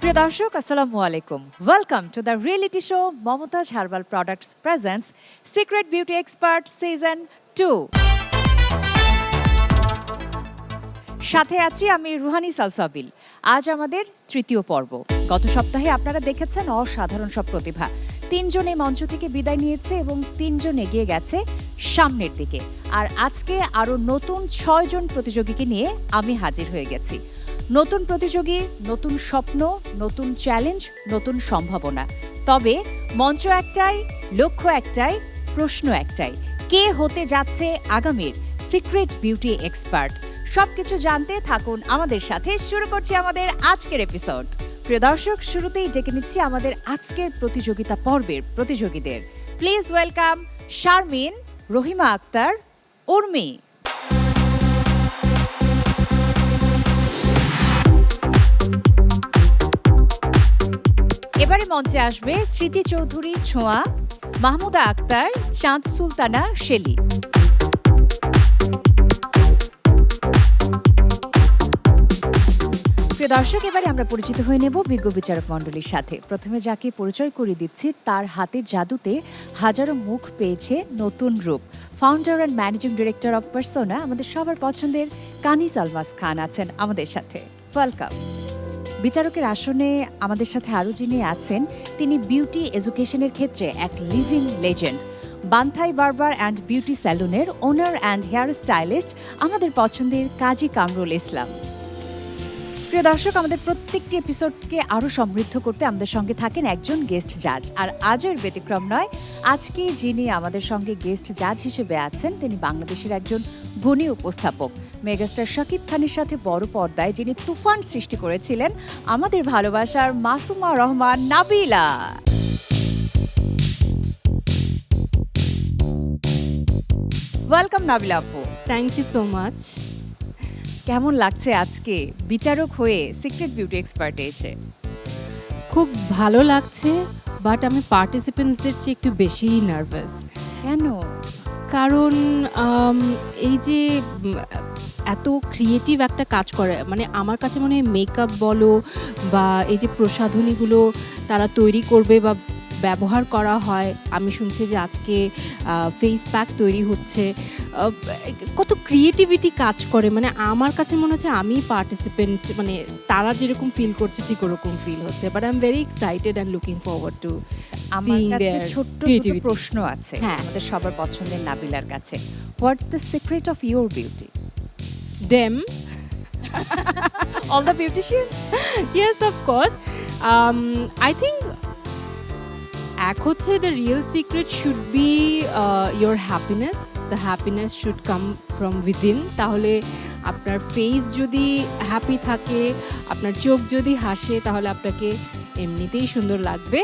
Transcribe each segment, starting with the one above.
প্রিয় দর্শক আসসালামু আলাইকুম welcome to the reality show Momtaz herbal products presence secret beauty expert season 2 সাথে আছি আমি রুহানি সালসাবিল। আজ আমাদের তৃতীয় পর্ব। গত সপ্তাহে আপনারা দেখেছেন অসাধারণ সব প্রতিভা। তিনজন এই মঞ্চ থেকে বিদায় নিয়েছে এবং তিনজন এগিয়ে গেছে সামনের দিকে। আর আজকে আরও নতুন 6 জন প্রতিযোগীকে নিয়ে আমি হাজির হয়ে গেছি। নতুন প্রতিযোগী, নতুন স্বপ্ন, নতুন চ্যালেঞ্জ, নতুন সম্ভাবনা। তবে মঞ্চ একটাই, লক্ষ্য একটাই, প্রশ্ন একটাই, কে হতে যাচ্ছে আগামীর সিক্রেট বিউটি এক্সপার্ট? সবকিছু জানতে থাকুন আমাদের সাথে। শুরু করছি আমাদের আজকের এপিসোড। প্রিয় দর্শক, শুরুতেই ডেকে নিচ্ছি আমাদের আজকের প্রতিযোগিতা পর্বের প্রতিযোগীদের। Please welcome Sharmin, Rahima Akter, Urmi. এবারে মঞ্চে আসবে স্মৃতি চৌধুরী ছোঁয়া, মাহমুদা আক্তার, চাঁদ সুলতানা শেলি। প্রিয় দর্শক, এবারে আমরা পরিচিত হয়ে নেব বিজ্ঞ বিচারক মণ্ডলীর সাথে। প্রথমে যাকে পরিচয় করিয়ে দিচ্ছি, তার হাতের জাদুতে হাজারো মুখ পেয়েছে নতুন রূপ। Founder and managing director of persona, আমাদের সবার পছন্দের কানিজ আলমাস খান আছেন আমাদের সাথে। ওয়েলকাম। বিচারকের আসনে আমাদের সাথে আরও যিনি আছেন, তিনি বিউটি এডুকেশনের ক্ষেত্রে এক living legend. Banthai barber and beauty স্যালুনের ওনার অ্যান্ড হেয়ার স্টাইলিস্ট, আমাদের পছন্দের কাজী কামরুল ইসলাম। প্রিয় দর্শক, আমাদের প্রত্যেকটি এপিসোডকে আরও সমৃদ্ধ করতে আমাদের সঙ্গে থাকেন একজন গেস্ট জাজ। আর আজও এর ব্যতিক্রম নয়। আজকে যিনি আমাদের সঙ্গে গেস্ট জাজ হিসেবে আছেন, তিনি বাংলাদেশের একজন গুণী উপস্থাপক। মেগাস্টার শাকিব খানের সাথে বড় পর্দায় যিনি তুফান সৃষ্টি করেছিলেন, আমাদের ভালোবাসার মাসুমা রহমান নাবিলা। ওয়েলকাম নাবিলা আপু। Thank you so much. কেমন লাগছে আজকে বিচারক হয়ে সিক্রেট বিউটি এক্সপার্টে এসে? খুব ভালো লাগছে, বাট আমি পার্টিসিপেন্টসদের চেয়ে একটু বেশি নার্ভাস। কেন? কারণ এই যে এত ক্রিয়েটিভ একটা কাজ করে, মানে আমার কাছে মনে হয় মেকআপ বলো বা এই যে প্রসাধনীগুলো তারা তৈরি করবে বা ব্যবহার করা হয়, আমি শুনছি যে আজকে ফেস প্যাক তৈরি হচ্ছে, কত ক্রিয়েটিভিটি কাজ করে। মানে আমার কাছে মনে হচ্ছে আমি পার্টিসিপেন্ট, মানে তারা যেরকম ফিল করছে ঠিক ওরকম ফিল হচ্ছে। But I am very excited and looking forward to আমার কাছে ছোট্ট দুটো প্রশ্ন আছে আমাদের সবার পছন্দের নাবিলার কাছে। What's the secret of your beauty? Them all the beauticians? Yes, of course. I think এক হচ্ছে the real secret should be your happiness. The happiness should come from within. তাহলে আপনার ফেস যদি হ্যাপি থাকে, আপনার চোখ যদি হাসে, তাহলে আপনাকে এমনিতেই সুন্দর লাগবে।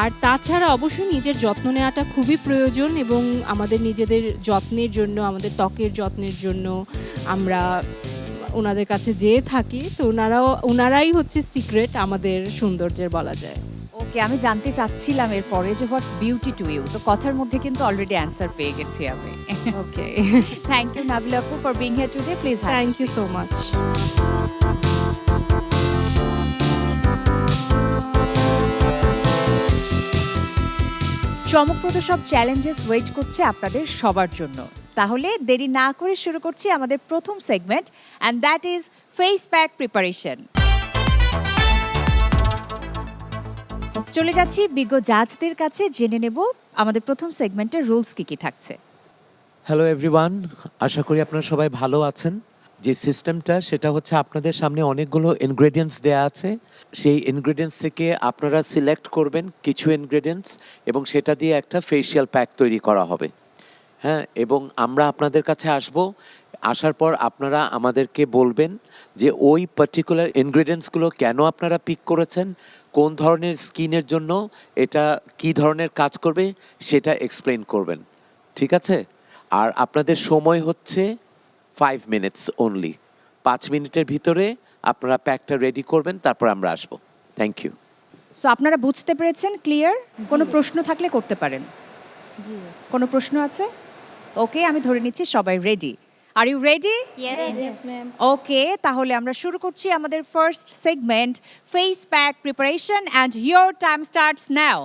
আর তাছাড়া অবশ্যই নিজের যত্ন নেওয়াটা খুবই প্রয়োজন, এবং আমাদের নিজেদের যত্নের জন্য, আমাদের ত্বকের যত্নের জন্য আমরা ওনাদের কাছে যেয়ে থাকি। তো ওনারাই হচ্ছে সিক্রেট আমাদের সৌন্দর্যের বলা যায়। ওকে, আমি জানতে চাচ্ছিলাম এরপরে যে হোয়াটস বিউটি টু ইউ। তো কথার মধ্যে কিন্তু অলরেডি অ্যান্সার পেয়ে গেছি আমি। ওকে, থ্যাংক ইউ নাবিলা আপু for being here today. Please thank you so much. চমকপ্রদ সব চ্যালেঞ্জেস ওয়েট করছে আপনাদের সবার জন্য। তাহলে দেরি না করে শুরু করছি আমাদের প্রথম segment, and that is face pack preparation. চলে যাচ্ছি বিজ্ঞ জাজদের কাছে, জেনে নেব আমাদের প্রথম সেগমেন্টের রুলস কি থাকছে। হ্যালো এভরিওয়ান, আশা করি আপনারা সবাই ভালো আছেন। যে সিস্টেমটা সেটা হচ্ছে আপনাদের সামনে অনেকগুলো ইনগ্রেডিয়েন্টস দেয়া আছে। সেই ইনগ্রেডিয়েন্টস থেকে আপনারা সিলেক্ট করবেন কিছু ইনগ্রেডিয়েন্টস, এবং সেটা দিয়ে একটা ফেশিয়াল প্যাক তৈরি করা হবে। হ্যাঁ, এবং আমরা আপনাদের কাছে আসার পর আপনারা আমাদেরকে বলবেন যে ওই পার্টিকুলার ইনগ্রেডিয়েন্টসগুলো কেন আপনারা পিক করেছেন, কোন ধরনের স্কিনের জন্য এটা কী ধরনের কাজ করবে সেটা এক্সপ্লেন করবেন। ঠিক আছে? আর আপনাদের সময় হচ্ছে 5 মিনিটস অনলি। 5 মিনিটের ভিতরে আপনারা প্যাকটা রেডি করবেন, তারপর আমরা আসবো। Thank you. সো আপনারা বুঝতে পেরেছেন? ক্লিয়ার? কোনো প্রশ্ন থাকলে করতে পারেন। কোনো প্রশ্ন আছে? ওকে, আমি ধরে নিচ্ছি সবাই ready. Are you ready? Yes, ma'am. Okay, তাহলে আমরা শুরু করছি আমাদের first segment face pack preparation and your time starts now.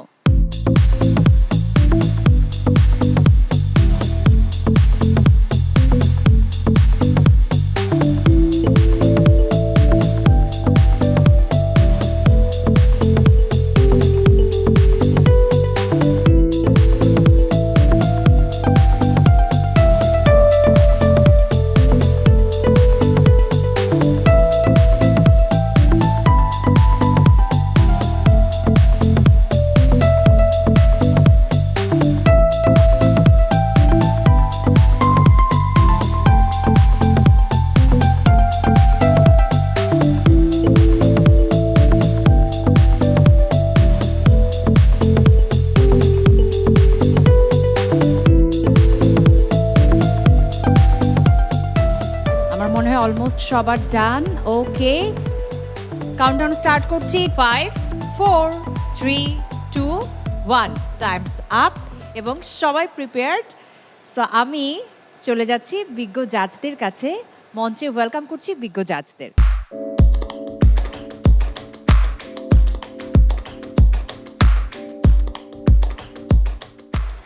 আমার মনে হয় অলমোস্ট সবার ডান। ওকে, কাউন্টডাউন স্টার্ট করছি। 5 4 3 2 1 টাইমস আপ এবং সবাই প্রিপেয়ার্ড। সো আমি চলে যাচ্ছি বিজ্ঞ জাজদের কাছে। মঞ্চে ওয়েলকাম করছি বিজ্ঞ জাজদের।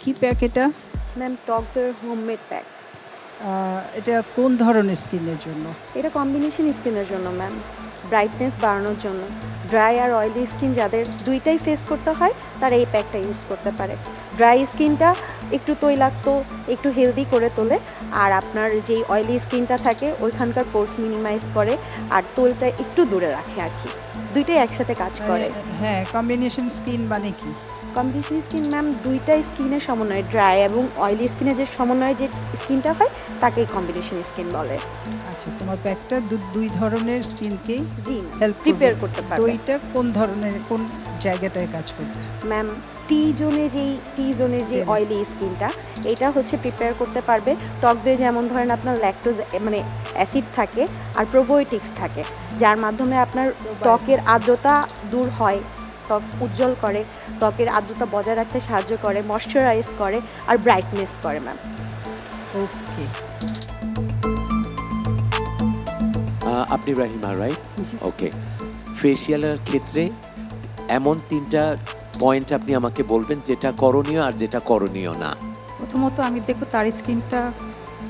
কি প্যাক এটা? ম্যাম টক দইয়ের হোমমেড প্যাক। এটা কোন ধরনের স্কিনের জন্য? এটা কম্বিনেশন স্কিনের জন্য ম্যাম, ব্রাইটনেস বাড়ানোর জন্য। ড্রাই আর অয়েলি স্কিন যাদের দুইটাই ফেস করতে হয় তারা এই প্যাকটা ইউজ করতে পারে। ড্রাই স্কিনটা একটু তৈলাক্ত, একটু হেলদি করে তোলে, আর আপনার যেই অয়েলি স্কিনটা থাকে ওইখানকার পোর্স মিনিমাইজ করে আর তোলটা একটু দূরে রাখে আর কি। দুইটাই একসাথে কাজ করে। হ্যাঁ, কম্বিনেশন স্কিন মানে কি? কম্বিনেশন স্কিন ম্যাম দুইটাই স্কিনের সমন্বয়, ড্রাই এবং অয়েলি স্কিনের যে সমন্বয়ে যে স্কিনটা হয় তাকেই কম্বিনেশন স্কিন বলে। আচ্ছা, তোমার প্যাকটা দুই ধরনের স্কিনকেই জি হেল্প প্রিপেয়ার করতে পারবে। দইটা কোন ধরনের, কোন জায়গাটায় কাজ করবে? ম্যাম টি জোনে যে অয়েলি স্কিনটা, এটা হচ্ছে প্রিপেয়ার করতে পারবে। টক দই যেমন ধরেন আপনার ল্যাকটোজ মানে অ্যাসিড থাকে আর প্রোবায়োটিক্স থাকে, যার মাধ্যমে আপনার ত্বকের আর্দ্রতা দূর হয়, ত্বক উজ্জ্বল করে, ত্বকের আর্দ্রতা বজায় রাখতে সাহায্য করে, ময়শ্চারাইজ করে আর ব্রাইটনেস করে ম্যাম। ওকে, আপনি রাহিমা, রাইট? ওকে, ফেসিয়ালের ক্ষেত্রে এমন 3টা পয়েন্ট আপনি আমাকে বলবেন যেটা করণীয় আর যেটা করণীয় না। প্রথমত আমি দেখবো তার স্কিনটা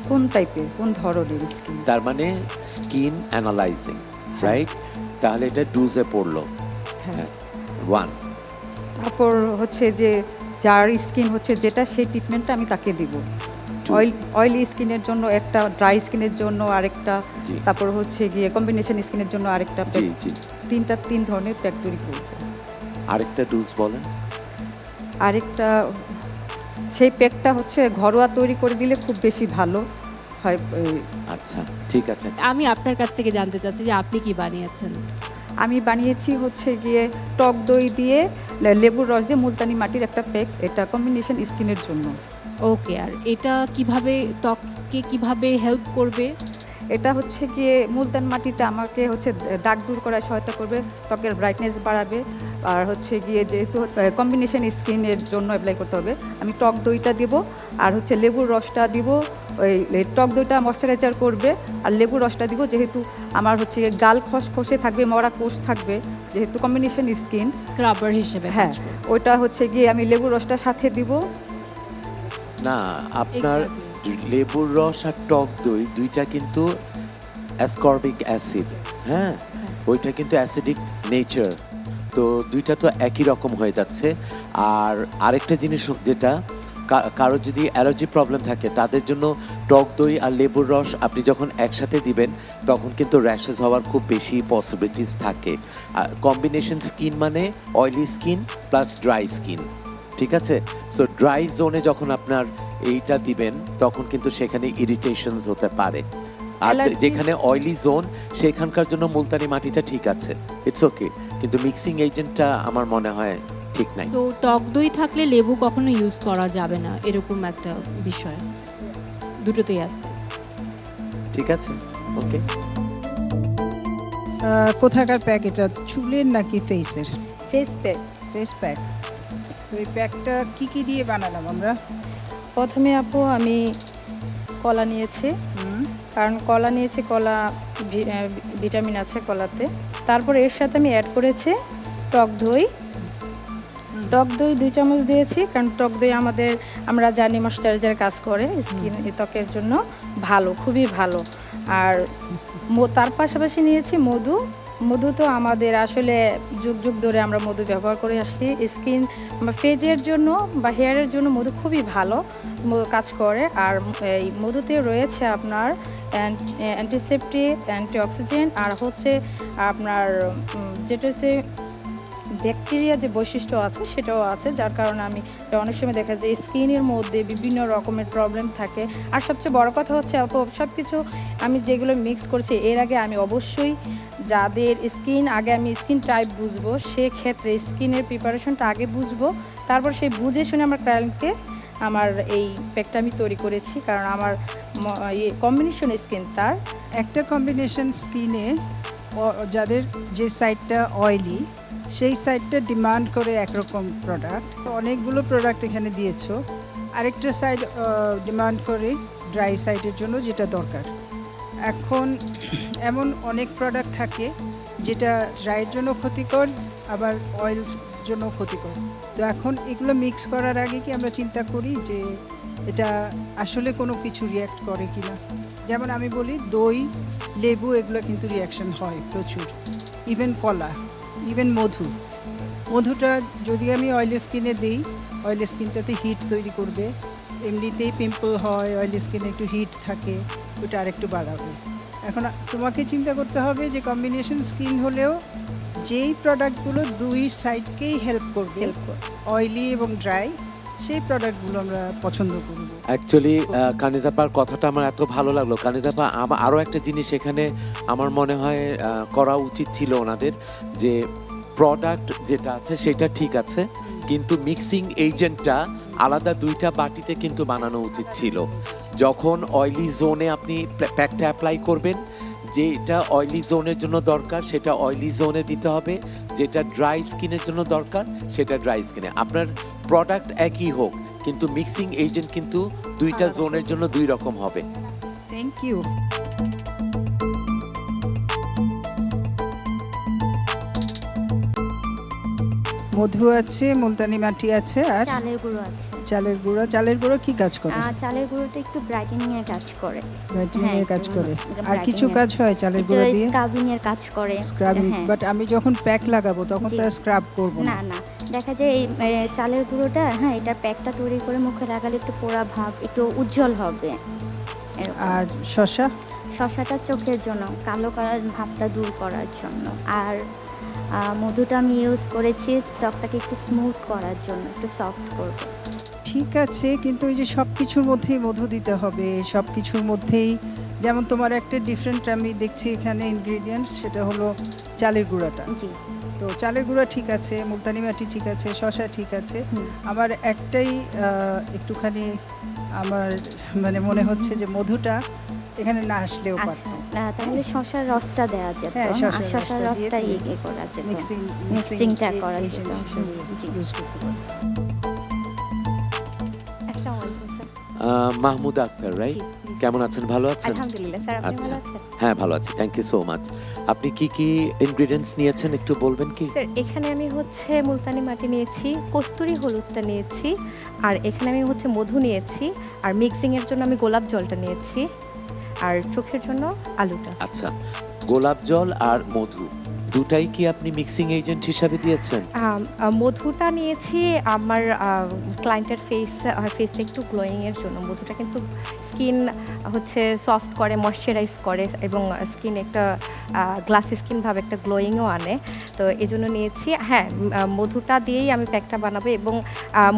কোন টাইপের, কোন ধরনের স্কিন। তার মানে স্কিন অ্যানালাইজিং, রাইট? তাহলে এটা ডুজে পড়লো। হ্যাঁ। 1 তারপর হচ্ছে যে যার স্কিন হচ্ছে যেটা সেই ট্রিটমেন্টটা আমি তাকে দিব। অয়েলি স্কিনের জন্য একটা, ড্রাই স্কিনের জন্য আরেকটা, জি। তারপর হচ্ছে গিয়ে কম্বিনেশন স্কিনের জন্য আরেকটা জি প্যাক। জি, 3 ধরনের প্যাক তৈরি করব। আরেকটা ডুজ বলেন। আরেকটা সেই প্যাকটা হচ্ছে ঘরোয়া তৈরি করে দিলে খুব বেশি ভালো হয়। আচ্ছা, ঠিক আছে। আমি আপনার কাছ থেকে জানতে চাচ্ছি যে আপনি কি বানিয়েছেন? আমি বানিয়েছি হচ্ছে গিয়ে টক দই দিয়ে লেবুর রস দিয়ে মুলতানি মাটির একটা প্যাক, এটা কম্বিনেশন স্কিনের জন্য। ওকে, আর এটা কিভাবে ত্বককে কিভাবে হেল্প করবে? এটা হচ্ছে গিয়ে মুলতান মাটিতে আমাকে হচ্ছে দাগ দূর করায় সহায়তা করবে, ত্বকের ব্রাইটনেস বাড়াবে, আর হচ্ছে গিয়ে যেহেতু কম্বিনেশন স্কিনের জন্য অ্যাপ্লাই করতে হবে, আমি টক দইটা দিব আর হচ্ছে লেবুর রসটা দিব। ওই টক দইটা ময়শ্চারাইজার করবে আর লেবুর রসটা দিব, যেহেতু আমার হচ্ছে গাল খসখসে থাকবে, মরা কোষ থাকবে, যেহেতু কম্বিনেশন স্কিন। স্ক্রাবার হিসেবে হ্যাঁ, কাজ করবে। ওইটা হচ্ছে গিয়ে আমি লেবুর রসটা সাথে দিব। না, আপনার লেবুর রস আর টক দই দুইটা কিন্তু অ্যাসকর্বিক অ্যাসিড, হ্যাঁ, ওইটা কিন্তু অ্যাসিডিক নেচার, তো দুইটা তো একই রকম হয়ে যাচ্ছে। আর আরেকটা জিনিস যেটা, কারো যদি অ্যালার্জি প্রবলেম থাকে তাদের জন্য টক দই আর লেবুর রস আপনি যখন একসাথে দিবেন তখন কিন্তু র্যাশেস হওয়ার খুব বেশি পসিবিলিটিস থাকে। কম্বিনেশন স্কিন মানে oily skin plus dry skin, ঠিক আছে? সো ড্রাই জোনে যখন আপনার এইটা দিবেন তখন কিন্তু সেখানে ইরিটেশনস হতে পারে, আর Allergy- যেখানে অয়েলি জোন সেখানকার জন্য মুলতানি মাটিটা ঠিক আছে, ইটস ওকে, কিন্তু মিক্সিং এজেন্টটা আমার মনে হয় ঠিক নাই। তো টক দই থাকলে লেবু কখনো ইউজ করা যাবে না, এরকম একটা বিষয় দুটোতেই আছে। ঠিক আছে, ওকে। কোথাকার প্যাক এটা? চুলের নাকি ফেসের? Face pack. Face pack. তো এই প্যাকটা কি কি দিয়ে বানালাম আমরা? প্রথমে আপু আমি কলা নিয়েছি, হুম, কারণ কলা নিয়েছি, কলা ভিটামিন আছে কলাতে। তারপর এর সাথে আমি অ্যাড করেছি টক দই। টক দই 2 চামচ দিয়েছি, কারণ টক দই আমরা জানি ময়শ্চারাইজার কাজ করে, স্কিন ত্বকের জন্য ভালো, খুবই ভালো। আর তার পাশাপাশি নিয়েছি মধু। মধু তো আমাদের আসলে যুগ যুগ ধরে আমরা মধু ব্যবহার করে আসছি। স্কিন বা ফেজের জন্য বা হেয়ারের জন্য মধু খুবই ভালো কাজ করে। আর এই মধুতে রয়েছে আপনার অ্যান্টিসেপটিক, অ্যান্টিঅক্সিডেন্ট, আর হচ্ছে আপনার যেটা হচ্ছে ব্যাকটেরিয়া যে বৈশিষ্ট্য আছে সেটাও আছে, যার কারণে অনেক সময় দেখা যায় স্কিনের মধ্যে বিভিন্ন রকমের প্রবলেম থাকে। আর সবচেয়ে বড় কথা হচ্ছে সব কিছু আমি যেগুলো মিক্স করছি এর আগে আমি অবশ্যই যাদের আমি স্কিন টাইপ বুঝবো, সেক্ষেত্রে স্কিনের প্রিপারেশনটা আগে বুঝবো, তারপর সেই বুঝে শুনে আমার ক্লায়েন্টকে আমার এই প্যাকটা আমি তৈরি করেছি, কারণ আমার কম্বিনেশন স্কিন তার একটা কম্বিনেশন স্কিনে যাদের যে সাইডটা অয়েলি সেই সাইডটা ডিমান্ড করে একরকম প্রোডাক্ট, অনেকগুলো প্রোডাক্ট এখানে দিয়েছো। আরেকটা সাইড ডিমান্ড করে ড্রাই সাইডের জন্য যেটা দরকার। এখন এমন অনেক প্রোডাক্ট থাকে যেটা ড্রাইয়ের জন্য ক্ষতিকর, আবার অয়েল জন্য ক্ষতিকর। তো এখন এগুলো মিক্স করার আগে কি আমরা চিন্তা করি যে এটা আসলে কোনো কিছু রিয়্যাক্ট করে কি না। যেমন আমি বলি দই, লেবু এগুলো কিন্তু রিয়াকশন হয় প্রচুর, ইভেন কলা, ইভেন মধুটা যদি আমি অয়েলি স্কিনে দিই, অয়েলি স্কিনটাতে হিট তৈরি করবে। এমনিতেই পিম্পল হয়, অয়েলি স্কিনে একটু হিট থাকে, ওটা আরেকটু বাড়াবে। এখন তোমাকে চিন্তা করতে হবে যে কম্বিনেশন স্কিন হলেও যেই প্রোডাক্টগুলো দুই সাইডকেই হেল্প করবে, অয়েলি এবং ড্রাই, সেই প্রোডাক্টগুলো আমরা পছন্দ করব। অ্যাকচুয়ালি কানিজাপার কথাটা আমার এত ভালো লাগলো। কানিজাপা, আরও একটা জিনিস এখানে আমার মনে হয় করা উচিত ছিল ওনাদের, যে প্রোডাক্ট যেটা আছে সেটা ঠিক আছে, কিন্তু মিক্সিং এজেন্টটা আলাদা 2টা বাটিতে কিন্তু বানানো উচিত ছিল। যখন অয়েলি জোনে আপনি প্যাকটা অ্যাপ্লাই করবেন, যেটা অয়েলি জোনের জন্য দরকার সেটা অয়েলি জোনে দিতে হবে, যেটা ড্রাই স্কিনের জন্য দরকার সেটা ড্রাই স্কিনে। আপনার প্রোডাক্ট একই হোক, কিন্তু মিক্সিং এজেন্ট কিন্তু 2টা জোনের জন্য 2 রকম হবে। Thank you. মধু আছে, মুলতানি মাটি আছে, আর চালের গুঁড়ো আছে। চালের গুঁড়ো কি কাজ করে? চালের গুঁড়োটা একটু ব্রাইটেনিং এর কাজ করে। ব্রাইটেনিং এর কাজ করে। আর কিছু কাজ হয় চালের গুঁড়ো দিয়ে? স্ক্রাবিং এর কাজ করে। স্ক্রাবিং, বাট আমি যখন প্যাক লাগাবো তখন তো স্ক্রাব করব না। না, দেখা যায় এই চালের গুঁড়োটা, এটা প্যাকটা তৈরি করে মুখে লাগালে একটু পোড়া ভাব, একটু উজ্জ্বল হবে। আর শসাটা চোখের জন্য, কালো ভাবটা দূর করার জন্য। আর মধুটা আমি ইউজ করেছি ত্বকটাকে একটু স্মুথ করার জন্য, একটু সফট করবে। ঠিক আছে, কিন্তু ওই যে সব কিছুর মধ্যেই মধু দিতে হবে, সব কিছুর মধ্যেই। যেমন তোমার একটা ডিফারেন্ট আমি দেখছি এখানে ইনগ্রেডিয়েন্টস, সেটা হলো চালের গুঁড়াটা। জি, তো চালের গুঁড়া ঠিক আছে, মুলতানি মাটি ঠিক আছে, শসা ঠিক আছে। আমার একটাই একটুখানি আমার মনে হচ্ছে যে মধুটা এখানে না আসলেও পারত। তাহলে শসার রসটা দেওয়া যেত। হ্যাঁ, শসার রসটা করা যেত, মিক্সিংটা করা যেত। ইউজ করতে পারি। মাহমুদা আক্তার, রাইট? কেমন আছেন? ভালো আছেন? আলহামদুলিল্লাহ স্যার, আপনি আচ্ছা, ভালো আছেন? হ্যাঁ ভালো আছি, থ্যাংক ইউ সো মাচ। আপনি কি কি ইনগ্রেডিয়েন্টস নিয়েছেন একটু বলবেন কি? স্যার, এখানে আমি মুলতানি মাটি নিয়েছি, কস্তুরি হলুদটা নিয়েছি, আর এখানে আমি মধু নিয়েছি, আর মিক্সিং এর জন্য আমি গোলাপ জলটা নিয়েছি, আর চোখের জন্য আলুটা। আচ্ছা, গোলাপ জল আর মধু দুটাই কি আপনি মিক্সিং এজেন্ট হিসাবে দিয়েছেন? মধুটা নিয়েছি আমার ক্লায়েন্টের ফেসটা একটু গ্লোয়িং এর জন্য। মধুটা কিন্তু স্কিন সফট করে, ময়শ্চারাইজ করে, এবং স্কিন একটা গ্লাসি স্কিন ভাবে একটা গ্লোয়িংও আনে। তো এই জন্য নিয়েছি। হ্যাঁ, মধুটা দিয়েই আমি প্যাকটা বানাবো, এবং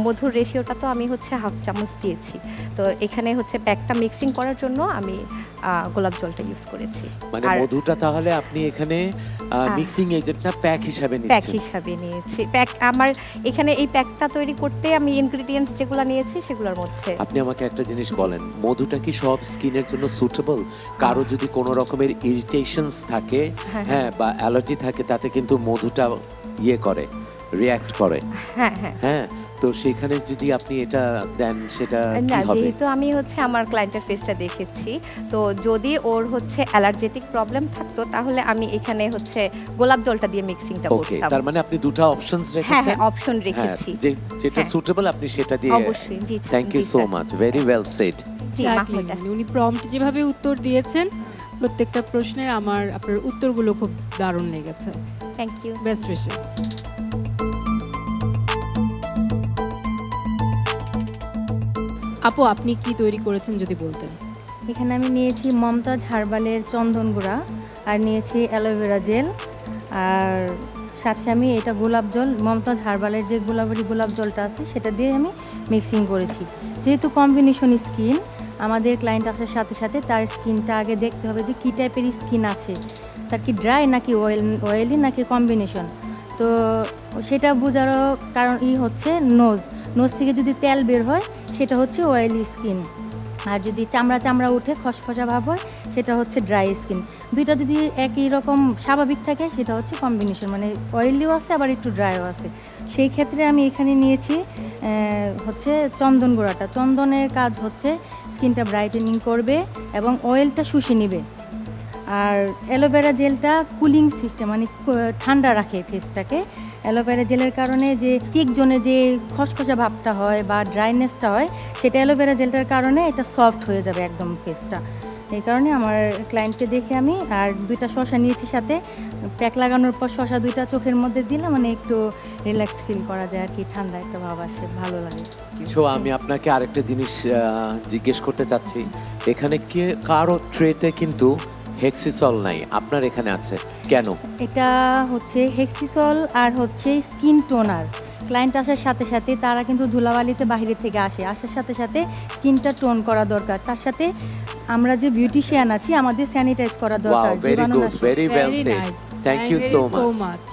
মধুর রেশিওটা তো আমি 1/2 চামচ দিয়েছি। তো এখানে প্যাকটা মিক্সিং করার জন্য আমি গোলাপ জলটা ইউজ করেছি। মানে মধুটা তাহলে আপনি এখানে মিক্সিং এজেন্ট না প্যাক হিসাবে প্যাক নিয়েছেন? হিসাবে নিয়েছি। প্যাক আমার এখানে এই প্যাকটা তৈরি করতে আমি ইনগ্রেডিয়েন্টস যেগুলো নিয়েছি সেগুলোর মধ্যে। আপনি আমাকে একটা জিনিস বলেন, মধুটা কি সব স্কিনের জন্য সুটেবল? কারো যদি কোনো রকমের ইরিটেশনস থাকে, হ্যাঁ, বা অ্যালার্জি থাকে, তাতে কিন্তু মধুটা করে, রিয়্যাক্ট করে। হ্যাঁ হ্যাঁ হ্যাঁ, তো সেখানে যদি আপনি এটা দেন সেটা কি না হবে? যেহেতু আমি হচ্ছে আমার ক্লায়েন্টের ফেসটা দেখেছি, তো যদি ওর হচ্ছে অ্যালার্জেটিক প্রবলেম থাকতো তাহলে আমি এখানে হচ্ছে গোলাপ জলটা দিয়ে মিক্সিংটা ওকে, করতাম। তার মানে আপনি দুটো অপশনস হ্যাঁ রেখেছেন। হ্যাঁ অপশন রেখেছি। যেটা হ্যাঁ। সুটেবল আপনি সেটা দিয়ে। অবশ্যই জি থ্যাংক ইউ জি, so sir. Much, very well said. জি Exactly, মাহমুদা। মানে উনি প্রম্পট যেভাবে উত্তর দিয়েছেন প্রত্যেকটা প্রশ্নে আপনার উত্তরগুলো খুব দারুণ লেগেছে। Thank you. Best wishes. আপু আপনি কি তৈরি করেছেন যদি বলতেন? এখানে আমি নিয়েছি মমতাজ হার্বালের চন্দন গুঁড়া, আর নিয়েছি অ্যালোভেরা জেল, আর সাথে আমি এটা গোলাপ জল, মমতাজ হার্বালের যে গোলাপ জলটা আছে সেটা দিয়ে আমি মিক্সিং করেছি। যেহেতু কম্বিনেশন স্কিন, আমাদের ক্লায়েন্ট আসার সাথে সাথে তার স্কিনটা আগে দেখতে হবে যে কী টাইপের স্কিন আছে, তার কি ড্রাই নাকি অয়েলি নাকি কম্বিনেশন। তো সেটা বোঝারও কারণ হচ্ছে নোজ থেকে যদি তেল বের হয় সেটা হচ্ছে অয়েলি স্কিন, আর যদি চামড়া উঠে খসখসা ভাব হয় সেটা হচ্ছে ড্রাই স্কিন। দুইটা যদি একই রকম স্বাভাবিক থাকে সেটা হচ্ছে কম্বিনেশন, মানে অয়েলিও আছে আবার একটু ড্রাইও আছে। সেই ক্ষেত্রে আমি এখানে নিয়েছি হচ্ছে চন্দন গুঁড়াটা। চন্দনের কাজ হচ্ছে স্কিনটা ব্রাইটেনিং করবে এবং অয়েলটা শুষে নেবে, আর অ্যালোভেরা জেলটা কুলিং সিস্টেম, মানে ঠান্ডা রাখে ফেসটাকে। অ্যালোভেরা জেলের কারণে যে চিক জোনে যে খসখসা ভাবটা হয় বা ড্রাইনেসটা হয় সেটা অ্যালোভেরা জেলটার কারণে এটা সফট হয়ে যাবে একদম ফেসটা। এই কারণে আমার ক্লায়েন্টকে দেখে আমি আর 2টা শসা নিয়েছি সাথে। প্যাক লাগানোর পর শসা 2টা চোখের মধ্যে দিলাম, মানে একটু রিল্যাক্স ফিল করা যায় আর কি, ঠান্ডা একটা ভাব আসে, ভালো লাগে। সো আমি আপনাকে আরেকটা জিনিস জিজ্ঞেস করতে চাচ্ছি, এখানে কি কারো ট্রেতে কিন্তু হেক্সিসল নাই, আপনার এখানে আছে কেন? এটা হচ্ছে হেক্সিসল আর হচ্ছে স্কিন টোনার। ক্লায়েন্ট আসার সাথে সাথে তারা কিন্তু ধুলাবালিতে বাইরে থেকে আসার সাথে সাথে স্কিনটা টোন করা দরকার। তার সাথে আমরা যে বিউটিশিয়ান আছি আমাদের স্যানিটাইজ করা দরকার। Wow, very good, very well said, thank you so much.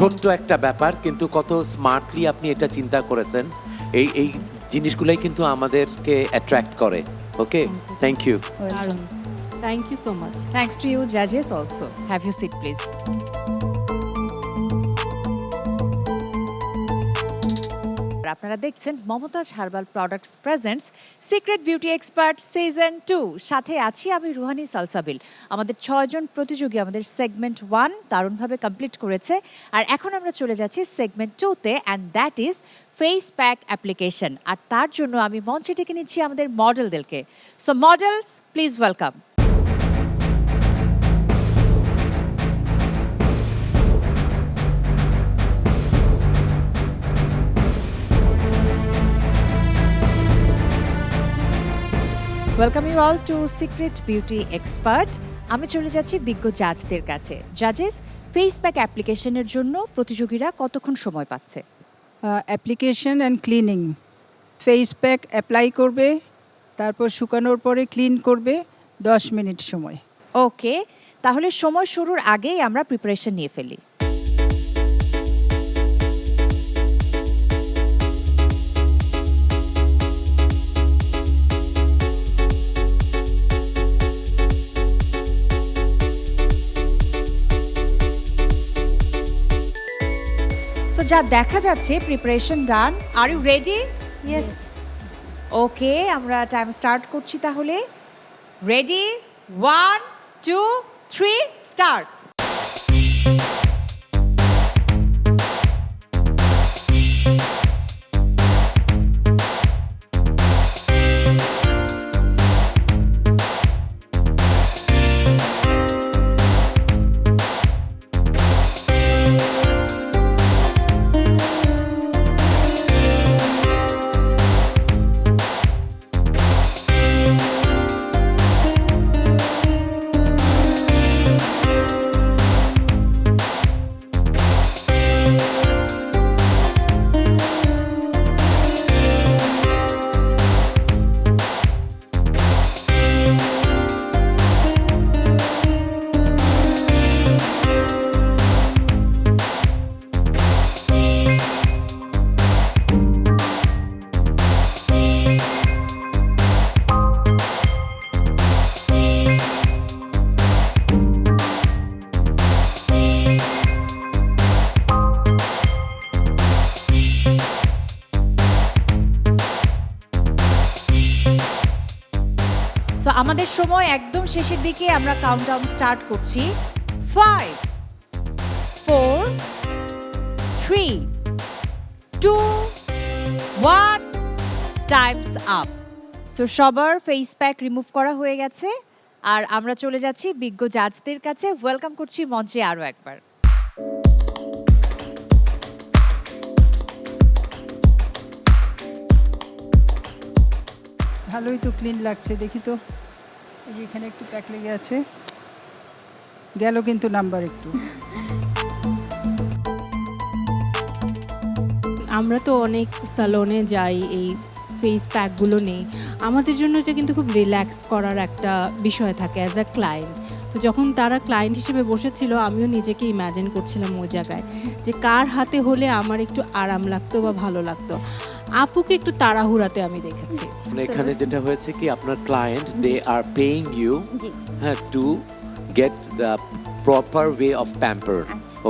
ছোট্ট একটা ব্যাপার কিন্তু কত স্মার্টলি আপনি এটা চিন্তা করেছেন। এই জিনিসগুলাই কিন্তু আমাদেরকে অ্যাট্রাক্ট করে। Okay, thank you. Thank you so much. Thanks to you, judges also. Have your seat, please. আপনারা দেখছেন Momtaz herbal products presents secret beauty expert season 2। সাথে আছি আমি রুহানি সালসাবিল। আমাদের 6 জন প্রতিযোগী আমাদের সেগমেন্ট 1 দারুণভাবে কমপ্লিট করেছে, আর এখন আমরা চলে যাচ্ছি সেগমেন্ট 2-তে, and that is face pack application. আর তার জন্য আমি মঞ্চে ডেকে নিচ্ছি আমাদের মডেলদেরকে। So models, please welcome. Welcome you all to secret beauty expert. আমি চলে যাচ্ছি বিজ্ঞ জাজদের কাছে। জাজেস, ফেস প্যাক অ্যাপ্লিকেশনের জন্য প্রতিযোগীরা কতক্ষণ সময় পাচ্ছে? Application and cleaning, face pack apply করবে, তারপর শুকানোর পরে ক্লিন করবে, 10 মিনিট সময়। ওকে, তাহলে সময় শুরুর আগেই আমরা প্রিপারেশন নিয়ে ফেলি। সো যা দেখা যাচ্ছে preparation done. Are you ready? Yes. Okay, আমরা টাইম স্টার্ট করছি তাহলে। Ready, 1 2 3 start. আমাদের সময় একদম শেষের দিকে, আমরা কাউন্টডাউন স্টার্ট করছি। 5 4 3 2 1 টাইমস আপ। সো সবার ফেস প্যাক রিমুভ করা হয়ে গেছে, আর আমরা চলে যাচ্ছি বিজ্ঞ জাজদের কাছে। ওয়েলকাম করছি মঞ্চে আরও একবার। ভালোই তো, ক্লিন লাগছে, দেখি তো। এই যে এখানে একটু প্যাক লেগে আছে, গেল কিন্তু নাম্বার একটু। আমরা তো অনেক স্যালনে যাই, এই ফেস প্যাকগুলো নেই। আমাদের জন্য এটা কিন্তু খুব রিল্যাক্স করার একটা বিষয় থাকে অ্যাজ আ ক্লায়েন্ট। তো যখন তারা ক্লায়েন্ট হিসেবে বসেছিল, আমিও নিজেকে ইম্যাজিন করছিলাম ওই জায়গায় যে কার হাতে হলে আমার একটু আরাম লাগতো বা ভালো লাগতো। আপুকে একটু তাড়াহুড়াতে আমি দেখেছি। এখানে যেটা হয়েছে কি, আপনার client they are paying you জি। হ্যাঁ to get the proper way of pamper.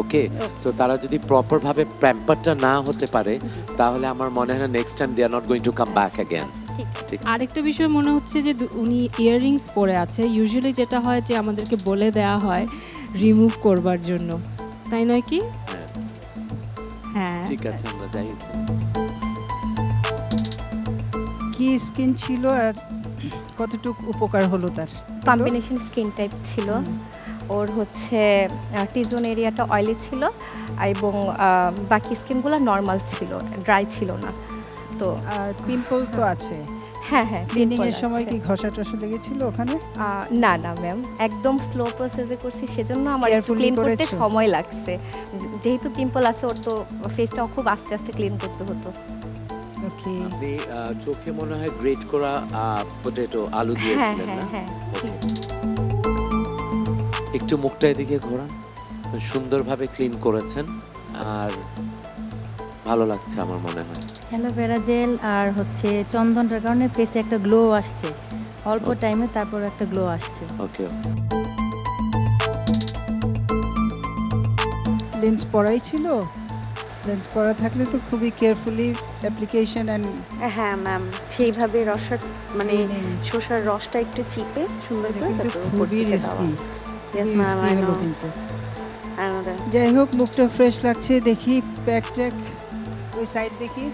Okay, so তারা যদি প্রপার ভাবে প্যাম্পারটা না হতে পারে, তাহলে আমার মনে হয় না next time they are not going to come back again. ঠিক আরেকটা বিষয় মনে হচ্ছে যে উনি ইয়াররিংস পরে আছে। ইউজুয়ালি যেটা হয় যে আমাদেরকে বলে দেওয়া হয় রিমুভ করবার জন্য, তাই নয় কি? হ্যাঁ, ঠিক আছে, আমরা যাই। কি স্কিন ছিল আর কতটুকু উপকার হলো তার? কম্বিনেশন স্কিন টাইপ ছিল। ওর হচ্ছে টিজোন এরিয়াটা অয়েলি ছিল এবং বাকি স্কিনগুলো নর্মাল ছিল, ড্রাই ছিল না। তো আর পিম্পল তো আছে, হ্যাঁ হ্যাঁ, ক্লিনিং pimple এর সময় আছে। কি ঘষা টষা লেগেছিল ওখানে? না না ম্যাম, একদম স্লো প্রসেসে করছি, সেজন্য আমার Carefully ক্লিন করতে করেছো? সময় লাগছে। যেহেতু পিম্পল আছে ওর, তো ফেসটাও খুব আস্তে আস্তে ক্লিন করতে হতো। ওকে, আপনি চোখে মনে হয় গ্রেট করা পটেটো আলু হ্যাঁ দিয়েছিলেন হ্যাঁ না? হ্যাঁ, জি। একটু মুখটা এদিকে ঘোরান। সুন্দরভাবে ক্লিন করেছেন, আর ভালো লাগছে আমার মনে হয়। অ্যালোভেরা জেল আর হচ্ছে চন্দনটার কারণে ফেসে একটা গ্লো আসছে, অল্প Okay. টাইমে তারপর একটা গ্লো আসছে। ওকে, লেন্স পরাই ছিল? লেন্স পরা থাকলে তো খুবই কেয়ারফুলি অ্যাপ্লিকেশন অ্যান্ড হ্যাঁ ম্যাম, সেইভাবে মানে Cleaning. শসার রসটা একটু চিপে সুন্দর করে কিন্তু তারপর উপর খুবই থেকে রিস্কি, দেওয়া। Yes, খুবই ma'am, রিস্কি I হলো know. কিন্তু। I know that. যাই হোক, মুখটা ফ্রেশ লাগছে, দেখি প্যাক ট্যাক ওই সাইড দেখি।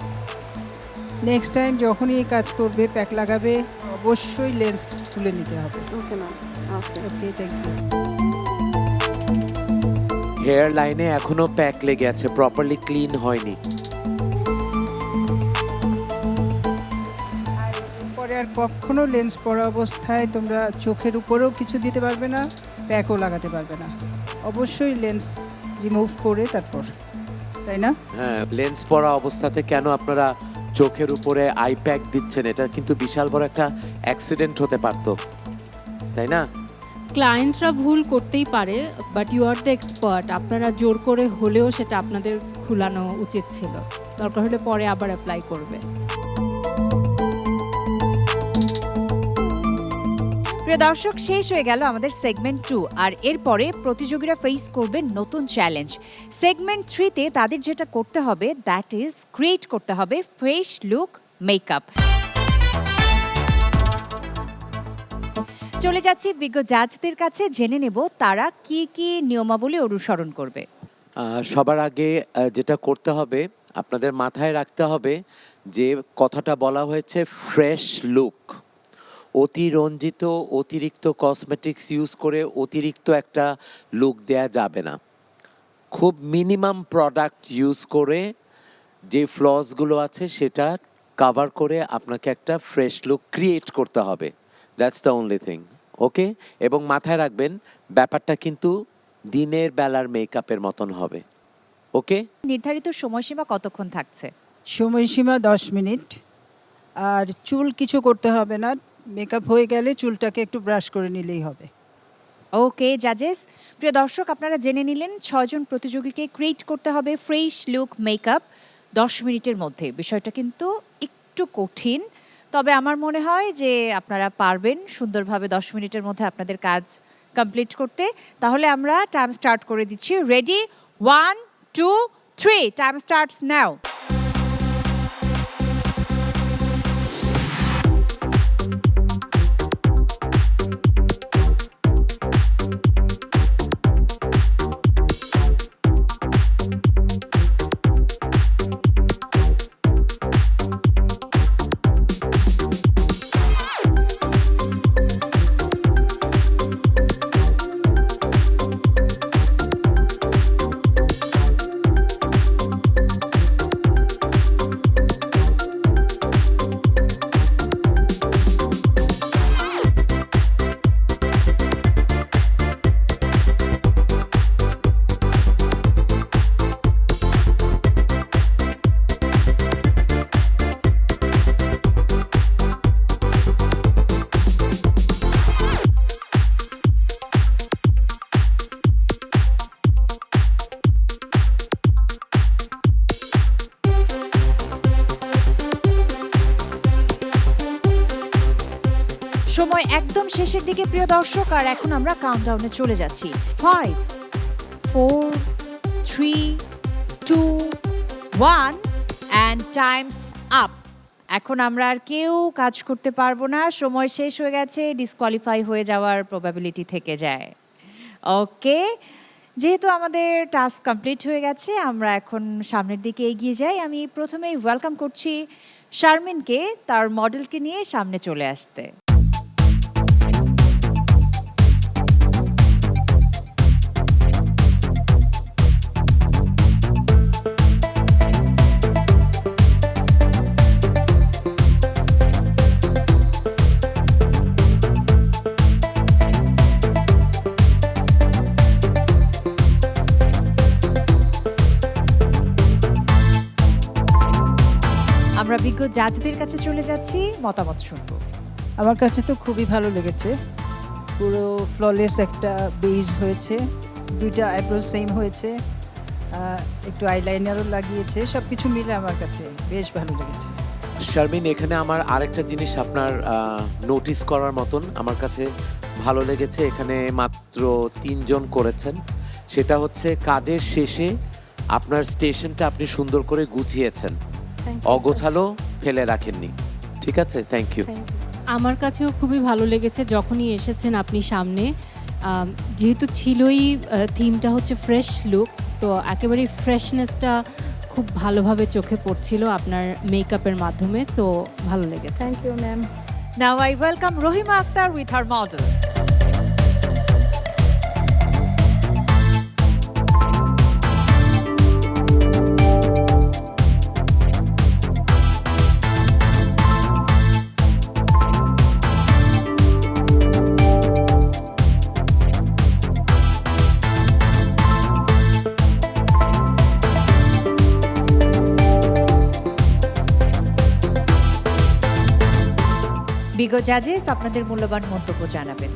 নেক্সট টাইম যখনই এই কাজ করবে, প্যাক লাগাবে, অবশ্যই লেন্স তুলে নিতে হবে। Okay, ma'am. Okay. Okay, thank you. Hair লাইনে এখনো প্যাক লেগে আছে, প্রপারলি ক্লিন হয়নি। আর পরে আর কখনো লেন্স পরা অবস্থায় তোমরা চোখের উপরেও কিছু দিতে পারবে না, প্যাকও লাগাতে পারবে না। অবশ্যই লেন্স রিমুভ করে তারপর, তাই না? হ্যাঁ, লেন্স পরা অবস্থাতে কেন আপনারা চোখের উপরে আই প্যাক দিচ্ছেন? এটা কিন্তু বিশাল বড় একটা অ্যাক্সিডেন্ট হতে পারতো, তাই না? ক্লায়েন্টরা ভুল করতেই পারে, but you are the expert. আপনারা জোর করে হলেও সেটা আপনাদের খুলানো উচিত ছিল। দরকার হলে পরে আবার অ্যাপ্লাই করবে। প্রিয় দর্শক, শেষ হয়ে গেল আমাদের সেগমেন্ট 2, আর এরপরে প্রতিযোগীরা ফেস করবে নতুন চ্যালেঞ্জ। সেগমেন্ট 3-তে তাদের যেটা করতে হবে, দ্যাট ইজ ক্রিয়েট করতে হবে ফ্রেশ লুক মেকআপ। চলে যাচ্ছি বিজ্ঞ জাজদের কাছে, জেনে নেব তারা কি কি নিয়মাবলী অনুসরণ করবে। সবার আগে যেটা করতে হবে, আপনাদের মাথায় রাখতে হবে যে কথাটা বলা হয়েছে ফ্রেশ লুক। অতিরঞ্জিত, অতিরিক্ত কসমেটিক্স ইউজ করে অতিরিক্ত একটা লুক দেয়া যাবে না। খুব মিনিমাম প্রোডাক্ট ইউজ করে যে ফ্লসগুলো আছে সেটা কাভার করে আপনাকে একটা ফ্রেশ লুক ক্রিয়েট করতে হবে। That's the only thing. Okay, এবং মাথায় রাখবেন ব্যাপারটা কিন্তু দিনের বেলার মেকআপের মতন হবে। ওকে, নির্ধারিত সময়সীমা কতক্ষণ থাকছে? সময়সীমা 10 মিনিট। আর চুল কিছু করতে হবে না, মেকআপ হয়ে গেলে চুলটাকে একটু ব্রাশ করে নিলেই হবে। ওকে জাজেস, প্রিয় দর্শক, আপনারা জেনে নিলেন 6 জন প্রতিযোগীকে ক্রিয়েট করতে হবে ফ্রেশ লুক মেকআপ 10 মিনিটের মধ্যে। বিষয়টা কিন্তু একটু কঠিন, তবে আমার মনে হয় যে আপনারা পারবেন সুন্দরভাবে 10 মিনিটের মধ্যে আপনাদের কাজ কমপ্লিট করতে। তাহলে আমরা টাইম স্টার্ট করে দিচ্ছি। রেডি? 1 2 3, টাইম স্টার্টস নাও। সময় একদম শেষের দিকে প্রিয় দর্শক, আর এখন আমরা কাউন্টডাউনে চলে যাচ্ছি। 5 4 3 2 1 অ্যান্ড টাইমস আপ। এখন আমরা আর কেউ কাজ করতে পারবো না, সময় শেষ হয়ে গেছে, ডিসকোয়ালিফাই হয়ে যাওয়ার প্রবাবিলিটি থেকে যায়। ওকে, যেহেতু আমাদের টাস্ক কমপ্লিট হয়ে গেছে, আমরা এখন সামনের দিকে এগিয়ে যাই। আমি প্রথমেই ওয়েলকাম করছি শারমিনকে, তার মডেলকে নিয়ে সামনে চলে আসতে। আমরা বিজ্ঞ জাজদের কাছে চলে যাচ্ছি, মতামত শুনবো। আমার কাছে তো খুবই ভালো লেগেছে, পুরো ফ্ললেস একটা বেজ হয়েছে, দুইটা আইব্রো সেম হয়েছে, একটু আইলাইনারও লাগিয়েছে, সব কিছু মিলে আমার কাছে বেশ ভালো লেগেছে। শারমিন, এখানে আমার আরেকটা জিনিস আপনার নোটিস করার মতন আমার কাছে ভালো লেগেছে। এখানে মাত্র 3 জন করেছেন, সেটা হচ্ছে কাজের শেষে আপনার স্টেশনটা আপনি সুন্দর করে গুছিয়েছেন, অগোছালো ফেলে রাখেননি। ঠিক আছে, থ্যাংক ইউ। আমার কাছেও খুবই ভালো লেগেছে যখনই এসেছেন আপনি সামনে, যেহেতু ছিলই থিমটা হচ্ছে ফ্রেশ লুক, তো একেবারে ফ্রেশনেসটা খুব ভালোভাবে চোখে পড়ছিল আপনার মেকআপের মাধ্যমে, সো ভালো লেগেছে। Thank you ma'am. Now I welcome Rahima Akter with her model. বিজ্ঞ জাজেস, আপনাদের মূল্যবান মন্তব্য জানাবেন।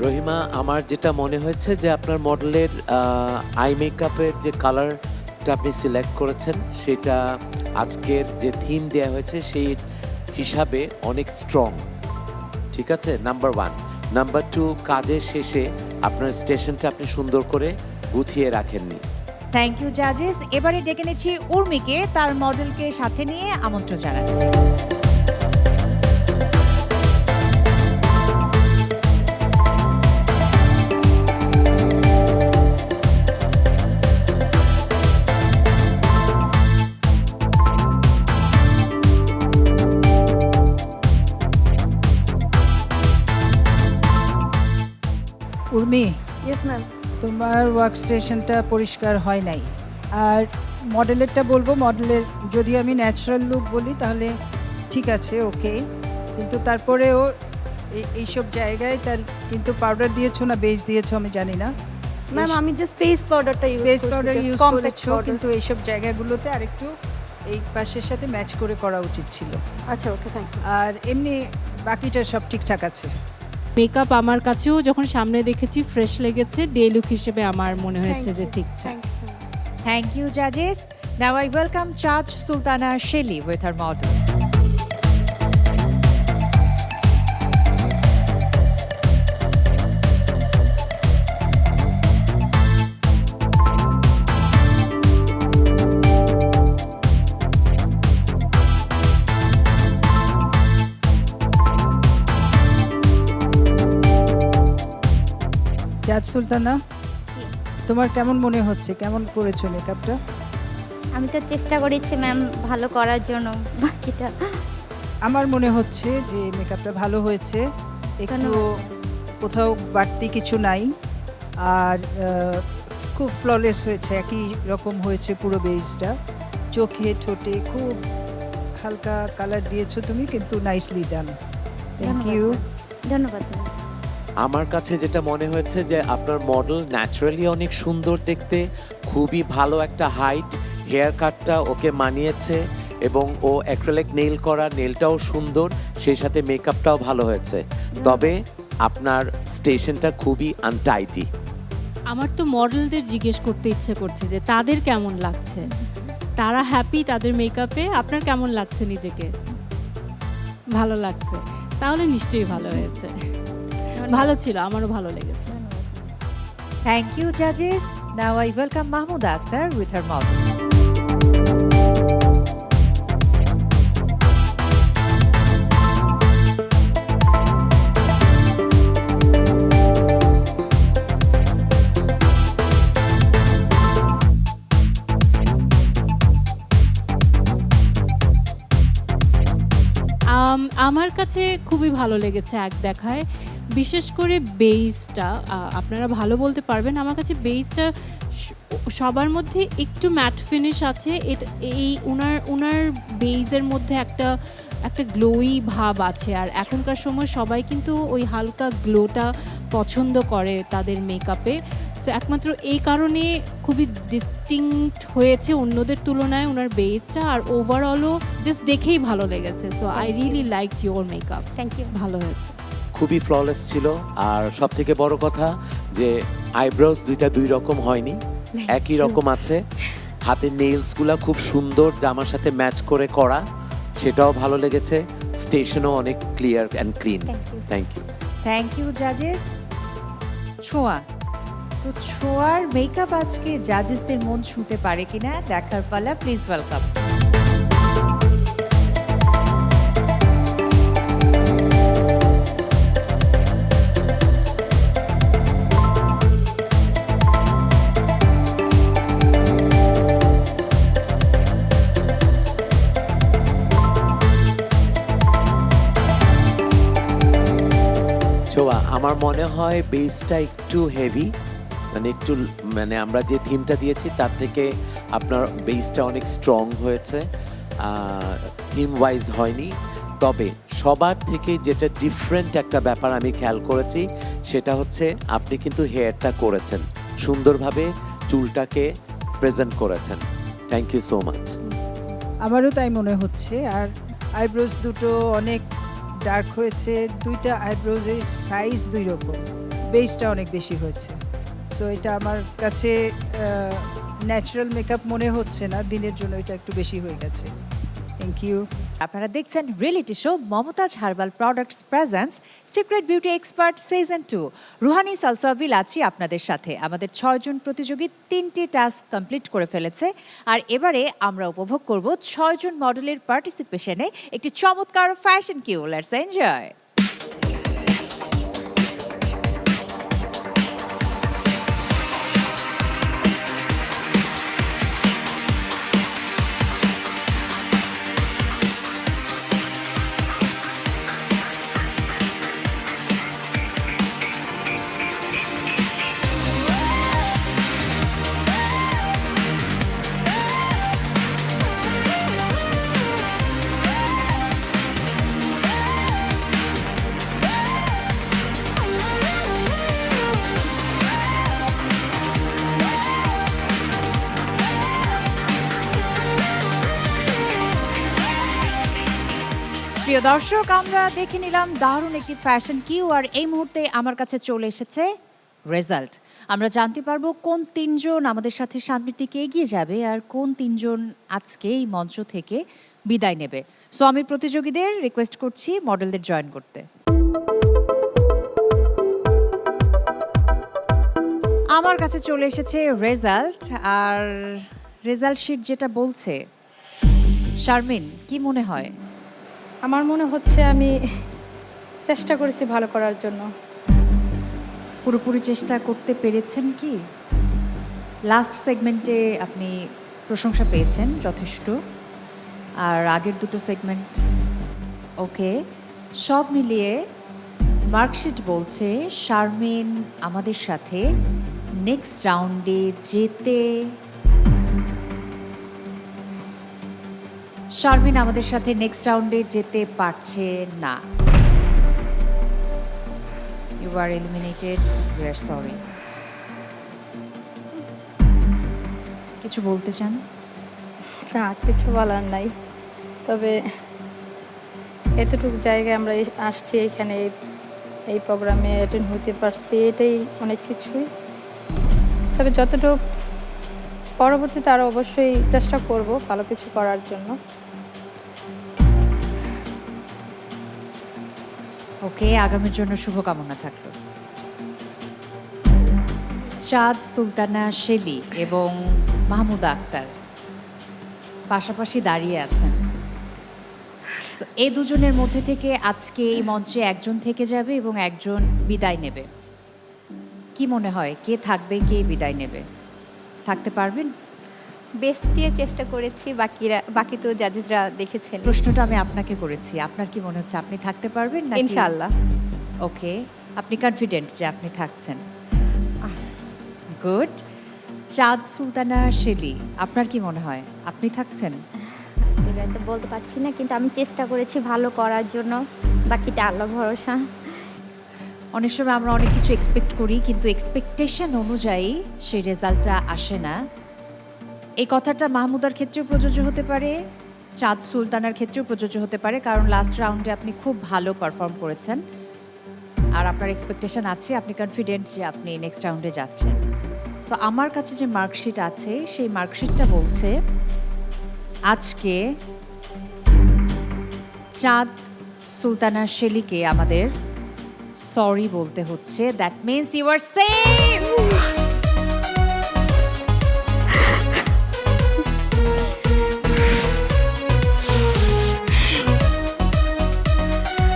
রহিমা, আমার যেটা মনে হয়েছে যে আপনার মডেলের আই মেকআপের যে কালারটা আপনি সিলেক্ট করেছেন, সেটা আজকের যে থিম দেওয়া হয়েছে সেই হিসাবে অনেক স্ট্রং। ঠিক আছে, নাম্বার 1। নাম্বার 2, কাজের শেষে আপনার স্টেশনটা আপনি সুন্দর করে গুছিয়ে রাখেননি। থ্যাংক ইউ জাজেস। এবারে ডেকে নিচ্ছি উর্মিকে, তার মডেলকে সাথে নিয়ে আমন্ত্রণ জানাচ্ছি। Urmi, yes ma'am. তোমার ওয়ার্ক স্টেশনটা পরিষ্কার হয় নাই। আর মডেলেরটা বলবো, মডেলের যদি আমি ন্যাচারাল লুক বলি তাহলে ঠিক আছে, ওকে, কিন্তু তারপরেও এইসব জায়গায় তার কিন্তু পাউডার দিয়েছো না বেস দিয়েছো আমি জানি না। ম্যাম আমি জাস্ট ফেস পাউডারটা ইউজ বেস করছি, পাউডার just ইউজ compact করেছো, powder। কিন্তু এইসব জায়গাগুলোতে আরেকটু এই পাশের সাথে ম্যাচ করে করা উচিত ছিল। আচ্ছা, ওকে, থ্যাংক ইউ। আর এমনি বাকিটা সব ঠিকঠাক আছে। মেকআপ আমার কাছেও যখন সামনে দেখেছি ফ্রেশ লেগেছে, ডে লুক হিসেবে আমার মনে হয়েছে যে ঠিকঠাক। থ্যাংক ইউ জাজেস। নাও আই ওয়েলকাম চাজ Sultana Shelly with her model. জাজ সুলতানা, তোমার কেমন মনে হচ্ছে, কেমন করেছো মেকআপটা? আমি তো চেষ্টা করেছি ম্যাম ভালো করার জন্য, বাকিটা আমার মনে হচ্ছে যে মেকআপটা ভালো হয়েছে, একটু ধন্যবাদ। কোথাও বাড়তি কিছু নাই, আর খুব ফ্ললেস হয়েছে, একই রকম হয়েছে পুরো বেসটা। চোখে ঠোঁটে খুব হালকা কালার দিয়েছো তুমি, কিন্তু নাইসলি ডান। Thank you. ধন্যবাদ ম্যাম। আমার কাছে যেটা মনে হয়েছে যে আপনার মডেল ন্যাচারালি অনেক সুন্দর দেখতে, খুবই ভালো একটা হাইট, হেয়ার কাটটা ওকে মানিয়েছে, এবং ও অ্যাক্রিলিক নেইল করা, নেলটাও সুন্দর, সেই সাথে মেকআপটাও ভালো হয়েছে। তবে আপনার স্টেশনটা খুবই আনটাইটি। আমার তো মডেলদের জিজ্ঞেস করতে ইচ্ছে করছে যে তাদের কেমন লাগছে, তারা হ্যাপি তাদের মেকআপে, আপনার কেমন লাগছে নিজেকে? ভালো লাগছে, তাহলে নিশ্চয়ই ভালো হয়েছে। ভালো ছিল, আমারও ভালো লেগেছে। Thank you, judges. Now I welcome Mahmouda Akhtar with her model. আমার কাছে খুবই ভালো লেগেছে এক দেখায়, বিশেষ করে বেসটা। আপনারা ভালো বলতে পারবেন, আমার কাছে বেসটা সবার মধ্যে একটু ম্যাট ফিনিশ আছে। এই ওনার বেইজের মধ্যে একটা গ্লোই ভাব আছে। আর এখনকার সময় সবাই কিন্তু ওই হালকা গ্লোটা পছন্দ করে তাদের মেকআপে। সো একমাত্র এই কারণে খুবই ডিস্টিংক্ট হয়েছে অন্যদের তুলনায় ওনার বেসটা। আর ওভারঅলও জাস্ট দেখেই ভালো লেগেছে। So I really liked your makeup. Thank you. ভালো হয়েছে, খুবই ফ্ললেস ছিল। আর সব থেকে বড় কথা যে আইব্রোজ দুই রকম হয়নি, একই রকম আছে। হাতের নেইলসগুলো খুব সুন্দর জামার সাথে ম্যাচ করে করা, সেটাও ভালো লেগেছে। স্টেশনও অনেক clear and clean. Thank you. Thank you জাজেস। ছোঁয়া, তো ছোঁয়ার মেকআপ আজকে জাজেসদের মন ছুঁতে পারে কিনা দেখার পালা। Please welcome. ছোঁয়া, আমার মনে হয় বেসটা একটু হেভি, মানে আমরা যে থিমটা দিয়েছি তার থেকে আপনার বেসটা অনেক স্ট্রং হয়েছে, থিম ওয়াইজ হয়নি। তবে সবার থেকে যেটা ডিফারেন্ট একটা ব্যাপার আমি খেয়াল করেছি, সেটা হচ্ছে আপনি কিন্তু হেয়ারটা করেছেন সুন্দরভাবে, চুলটাকে প্রেজেন্ট করেছেন। Thank you so much. আমারও তাই মনে হচ্ছে। আর আইব্রোজ দুটো অনেক ডার্ক হয়েছে, দুইটা আইব্রোজের সাইজ দুই রকম, বেসটা অনেক বেশি হয়েছে। সো এটা আমার কাছে ন্যাচারাল মেকআপ মনে হচ্ছে না, দিনের জন্য এটা একটু বেশি হয়ে গেছে। Thank you. আপনারা দেখছেন reality show Momtaz herbal products presence secret beauty expert season 2। Ruhani Salsabil আছি আপনাদের সাথে। আমাদের 6 জন প্রতিযোগী 3টি টাস্ক কমপ্লিট করে ফেলেছে। আর এবারে আমরা উপভোগ করব 6 জন মডেলের পার্টিসিপেশনে একটি চমৎকার ফ্যাশন কিউ। Let's enjoy. প্রিয় দর্শক, আমরা দেখে নিলাম দারুণ একটি ফ্যাশন কিউ। আর এই মুহূর্তে আমার কাছে চলে এসেছে রেজাল্ট। আমরা জানতে পারবো কোন 3 জন আমাদের সাথে সামনের দিকে এগিয়ে যাবে আর কোন 3 জন আজকে এই মঞ্চ থেকে বিদায় নেবে। সো আমি প্রতিযোগীদের রিকোয়েস্ট করছি মডেলদের জয়েন করতে। আমার কাছে চলে এসেছে রেজাল্ট। আর রেজাল্ট শিট যেটা বলছে, শারমিন কি মনে হয়? আমার মনে হচ্ছে আমি চেষ্টা করেছি ভালো করার জন্য। পুরোপুরি চেষ্টা করতে পেরেছেন কি? লাস্ট সেগমেন্টে আপনি প্রশংসা পেয়েছেন যথেষ্ট, আর আগের দুটো সেগমেন্ট ওকে। সব মিলিয়ে মার্কশিট বলছে শারমিন আমাদের সাথে নেক্সট রাউন্ডে যেতে পারছে না। You are eliminated, we are sorry. কিছু বলতে চান? না, কিছু বলার নাই। তবে এতটুকু জায়গায় আমরা আসছি, এখানে এই প্রোগ্রামে অ্যাটেন্ড হতে পারছি, এটাই অনেক কিছুই। তবে যতটুকু পরবর্তীতে আরও অবশ্যই চেষ্টা করব ভালো কিছু করার জন্য। ওকে, আগামীর জন্য শুভকামনা থাকলো। চাঁদ সুলতানা শেলি এবং মাহমুদা আক্তার পাশাপাশি দাঁড়িয়ে আছেন। So, এই দুজনের মধ্যে থেকে আজকে এই মঞ্চে একজন থেকে যাবে এবং একজন বিদায় নেবে। কি মনে হয় কে থাকবে, কে বিদায় নেবে? থাকতে পারবেন? বেস্ট দিয়ে চেষ্টা করেছি, বাকি তো জাজেসরা দেখেছেন। প্রশ্নটা আমি আপনাকে করেছি, আপনার কি মনে হচ্ছে আপনি থাকতে পারবেন না? ইনশাআল্লাহ। ওকে, আপনি কনফিডেন্ট যে আপনি থাকছেন? গুড। চাঁদ সুলতানা শেলি, আপনার কি মনে হয় আপনি থাকছেন? এটা তো বলতে পারছি না, কিন্তু আমি চেষ্টা করেছি ভালো করার জন্য, বাকিটা আল্লাহ ভরসা। অনেক সময় আমরা অনেক কিছু এক্সপেক্ট করি, কিন্তু এক্সপেকটেশন অনুযায়ী সেই রেজাল্টটা আসে না। এই কথাটা মাহমুদার ক্ষেত্রেও প্রযোজ্য হতে পারে, চাঁদ সুলতানার ক্ষেত্রেও প্রযোজ্য হতে পারে, কারণ লাস্ট রাউন্ডে আপনি খুব ভালো পারফর্ম করেছেন আর আপনার এক্সপেকটেশন আছে, আপনি কনফিডেন্ট যে আপনি নেক্সট রাউন্ডে যাচ্ছেন। সো আমার কাছে যে মার্কশিট আছে সেই মার্কশিটটা বলছে আজকে চাঁদ সুলতানা শেলিকে আমাদের সরি বলতে হচ্ছে। That means you are safe.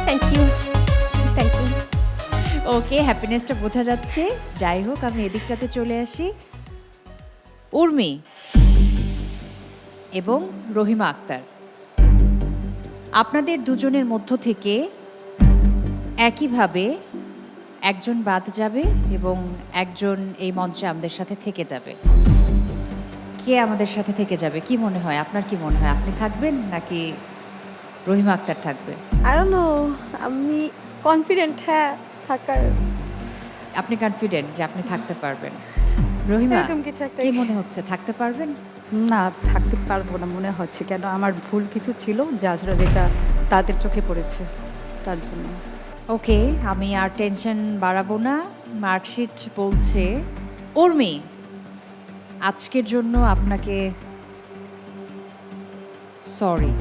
Thank you, thank you. Okay, হ্যাপিনেসটা বোঝা যাচ্ছে। যাই হোক, আমি এদিকটাতে চলে আসি। উর্মি এবং রহিমা আক্তার, আপনাদের দুজনের মধ্য থেকে একইভাবে একজন বাদ যাবে এবং একজন এই মঞ্চে আমাদের সাথে থেকে যাবে। কে আমাদের সাথে থেকে যাবে কি মনে হয়? আপনার কি মনে হয় আপনি থাকবেন নাকি রহিমা আক্তার থাকবে? আই ডোন্ট নো, আমি কনফিডেন্ট হ্যাঁ থাকার। আপনি কনফিডেন্ট যে আপনি থাকতে পারবেন? রহিমা, এরকম কিছু একটা। কি মনে হচ্ছে থাকতে পারবেন? না, থাকতে পারবো না মনে হচ্ছে, কেন আমার ভুল কিছু ছিল জাজরা যেটা তাদের চোখে পড়েছে তার জন্য। ওকে, আমি আর টেনশন বাড়াবো না। মার্কশিট বলছে উর্মি আজকের জন্য আপনাকে সরি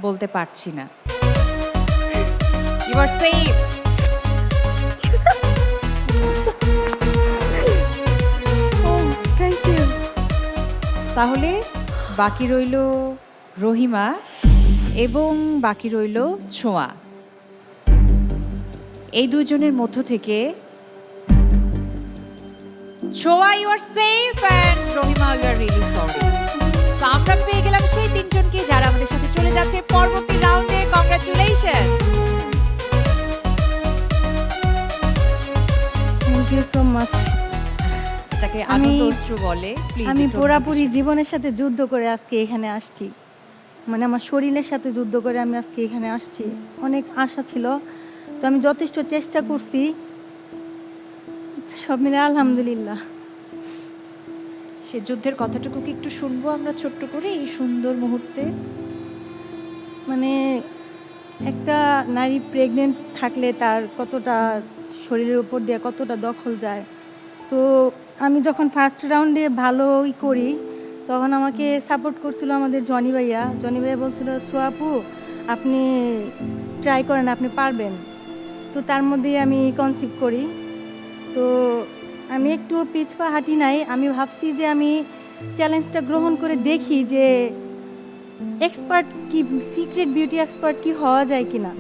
বলতে পারছি না। You are safe. Thank you. তাহলে বাকি রইল রহিমা এবং বাকি রইল ছোঁয়া। এই দুজনের মধ্য থেকে Chhoya you are safe and Rahima you are really sorry. So আমরা পেয়ে গেলাম সেই তিনজনকে যারা আমাদের সাথে চলে যাচ্ছে পরবর্তী রাউন্ডে। Congratulations. Thank you so much. এটাকে আমি- আনন্দ অশ্রু বলে। প্লিজ আমি পুরাপুরি জীবনের সাথে যুদ্ধ করে আজকে এখানে আসছি, মানে আমার শরীরের সাথে যুদ্ধ করে আমি আজকে এখানে আসছি। অনেক আশা ছিল, তো আমি যথেষ্ট চেষ্টা করছি, সব মিলে আলহামদুলিল্লাহ। সে যুদ্ধের কথাটুকু কি একটু শুনবো আমরা ছোট্ট করে এই সুন্দর মুহূর্তে? মানে একটা নারী প্রেগনেন্ট থাকলে তার কতটা শরীরের উপর দিয়ে কতটা দখল যায়। তো আমি যখন ফার্স্ট রাউন্ডে ভালোই করি তখন আমাকে সাপোর্ট করছিল আমাদের জনি ভাইয়া। জনি ভাইয়া বলছিল ছোঁয়া আপু আপনি ট্রাই করেন, আপনি পারবেন। তো তার মধ্যেই আমি কনসিভ করি। তো আমি একটু পিছপা হাঁটি নাই, আমি ভাবছি যে আমি চ্যালেঞ্জটা গ্রহণ করে দেখি যে এক্সপার্ট কি, সিক্রেট বিউটি এক্সপার্ট কি হওয়া যায় কিনা।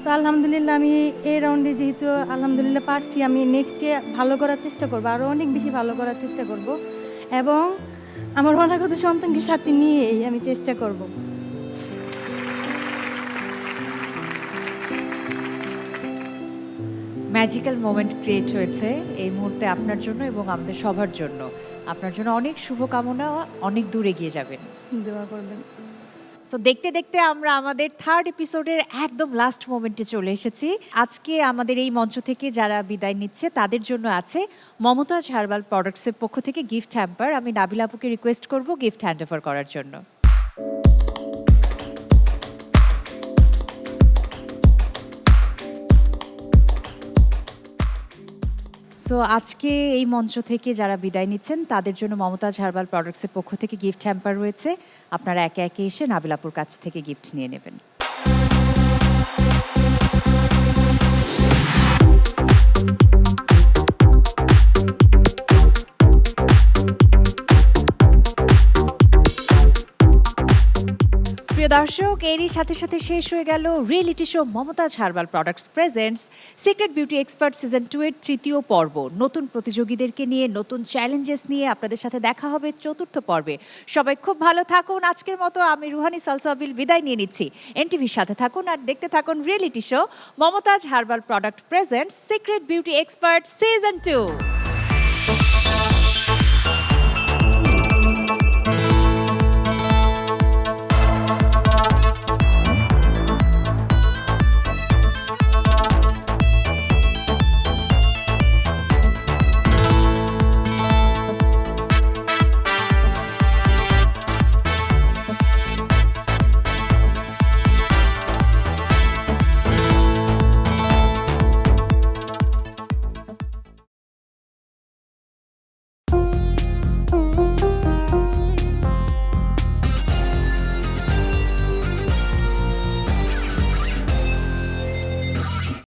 তো আলহামদুলিল্লাহ আমি এই রাউন্ডে যেহেতু আলহামদুলিল্লাহ পারছি, আমি নেক্সটে ভালো করার চেষ্টা করব, আরও অনেক বেশি ভালো করার চেষ্টা করব এবং আমার অনাগত সন্তানকে সাথে নিয়েই আমি চেষ্টা করব। ম্যাজিক্যাল মোমেন্ট ক্রিয়েট হয়েছে এই মুহূর্তে আপনার জন্য এবং আমাদের সবার জন্য। আপনার জন্য অনেক শুভকামনা, অনেক দূর এগিয়ে যাবেন। দোয়া করবেন। সো দেখতে দেখতে আমরা আমাদের থার্ড এপিসোডের একদম লাস্ট মোমেন্টে চলে এসেছি। আজকে আমাদের এই মঞ্চ থেকে যারা বিদায় নিচ্ছে তাদের জন্য আছে মমতাজ হার্বাল প্রোডাক্টসের পক্ষ থেকে গিফট হ্যাম্পার। আমি নাবিল আপুকে রিকোয়েস্ট করব গিফট হ্যান্ড ওভার করার জন্য। সো আজকে এই মঞ্চ থেকে যারা বিদায় নিচ্ছেন তাদের জন্য মমতাজ হার্বাল প্রোডাক্টসের পক্ষ থেকে গিফট হ্যাম্পার রয়েছে। আপনারা একে একে এসে নাবিল আপুর কাছ থেকে গিফট নিয়ে নেবেন। দর্শক, এরই সাথে সাথে শেষ হয়ে গেল reality show Momtaz herbal products presents secret beauty expert season 2 এর তৃতীয় পর্ব। নতুন প্রতিযোগীদেরকে নিয়ে, নতুন চ্যালেঞ্জেস নিয়ে আপনাদের সাথে দেখা হবে চতুর্থ পর্বে। সবাই খুব ভালো থাকুন। আজকের মতো আমি রুহানি সালসাবিল বিদায় নিয়ে নিচ্ছি। এনটিভির সাথে থাকুন আর দেখতে থাকুন reality show Momtaz herbal product presents secret beauty expert season 2।